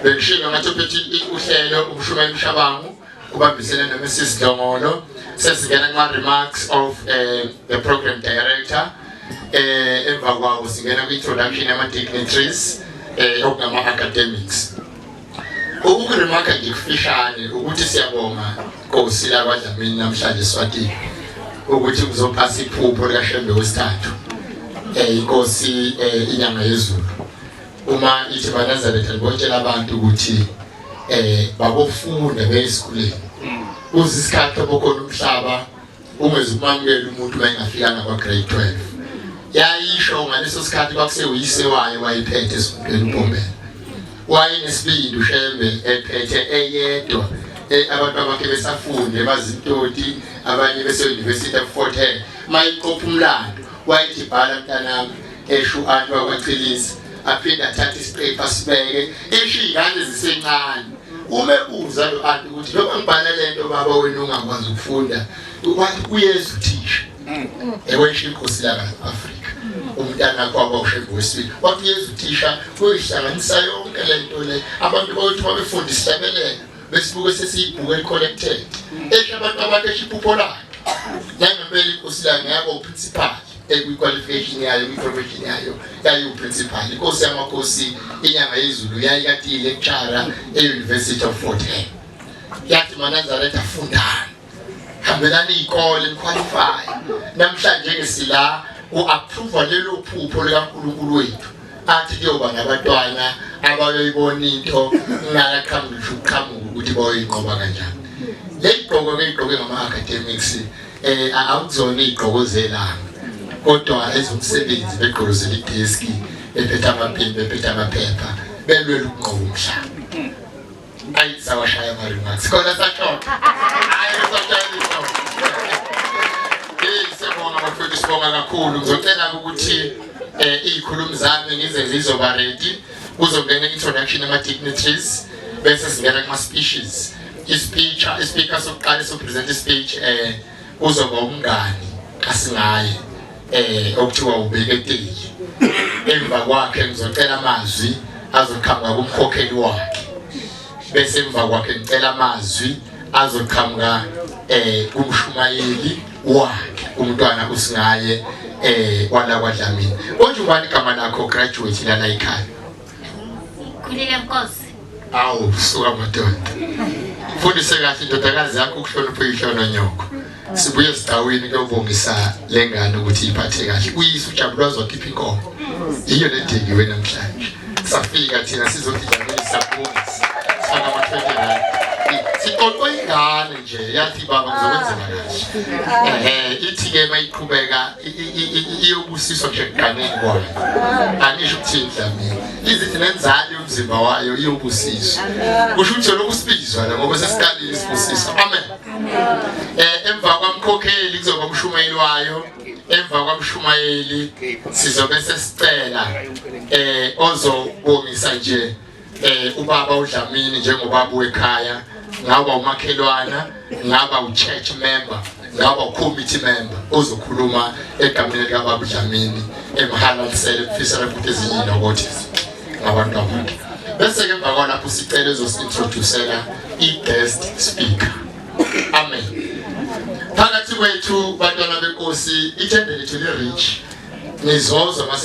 Bengishilo ngathi uphethe uhlelo Mshumayeli Shabangu kubambisene noMrs Dlamini sesingena kuma remarks of the program director emva kwawo singena kwi-introduction yama-dignitaries okungama academics. Ukuremarka nje kufishane ukuthi siyabonga Nkosi la kwaDlamini namhlanje Swati ukuthi kuzophasa iphupho likaShembe wesithathu Nkosi inyanga yezulu uma ithi baNazaretha libotshela abantu ukuthi babofunda beesikoleni uzisikhathi obukhona umhlaba ungezumamukela umuntu bengafikanga kwa grade 12 yayisho ngaleso sikhathi kwakuseyise waye wayiphethe esifundweni uBombela wayenesibindi uShembe ephethe eyedwa abantu abakhe besafunde bazintoti abanye bese University of Fort Hare mayiqopha umlando wayithi bhala mntanami eshu antu kwaKhulile aphinda athatha isiqephu asibeke eshingane zisencane uma uza lo antu ukuthi noma ngibhala lento baba wena ungakwazi ukufunda wathi uyeza uthisha ewesho Nkosi la Afrika umntana kwabo uShembe wesibili wathi uyeza uthisha uyihlanganisa yonke lento le abantu bathi babefundisa belele besibuke sesibhuku ecollected abantu abakhe iphupho lakhe nangempela Nkosi la ngiyabo principal kwi-qualification yayo kwi-profession yayo principal Nkosi yamakhosi inyanga yezulu yayikade lecturer e-University of Fort Hare yathi maNazaretha afundani hambelani ikole qualify namhlanje ke sila uapprove lelo phupho likaNkulunkulu wethu athi kuyoba nabantwana abayoyibona into ngakaqhamuka ukuthi bayoyinqoba kanjani leyigqoko ngeyigqoke ngama-academics awuzona iy'gqoko zelanga kodwa ezomsebenzi begqolozela ideski bephethe amapeni bephethe amaphepha belwela ukunqoba umhlaba ayisawashaya ama-remarks khona sashona siyabonga bafowethu sibonga kakhulu ngizocela ukuthi iy'khulumi zami ngize zizoba ready kuzongena i-introduction yama-dignitaries bese singena kuma-speeches ispeaker sokuqala sopresent ispeech uzoba umngani kasingaye okuthiwa ubeketeli emva kwakhe ngizocela amazwi azoqhamuka kumkhokheli wakhe bese emva kwakhe ngicela amazwi azoqhamuka kumshumayeli wakhe umntwana usingaye wala kwaDlamini konje ubani igama lakho graduatin lana ekhaya khulile Nkosi awu suka madoda fundise kahle indodakazi yakho ukuhlonipha ihlona nyoko sibuye esidawini kuyobongisa lengane ukuthi iphathe kahle uyise ujabulazwa wakhipha inkomo iyo ledingiwe namhlanje safika thina sizodidamisa bonke saka ama-20 sixoxe ingane nje yathi baba ngizokwenzela kahle ithi-ke mayiqhubeka iyobusiswa nje kuganeni kwayo angisho ukuthini Dlamini izithi nenzalo yomzimba wayo iyobusiswa kusho ukuthi lokhu sibizwa la ngoba sesiqalile isibusiswa amen emva kwamkhokheli kuzoba umshumayeli wayo emva kwamshumayeli sizobe sesicela ozobongisa nje ubaba uDlamini njengobaba wekhaya ngaba umakhelwana ngaba u-church member ngaba u-committee member ozokhuluma egameni likababa uDlamini emhalalisele kufisela futhi ezinye nokuthi ngabantu abakhe bese-ke emva kwalapho sicela ezosi-introducela i-guest speaker amen phakathi kwethu bantwana beNkosi ithende lethu li-rich nizozwa mase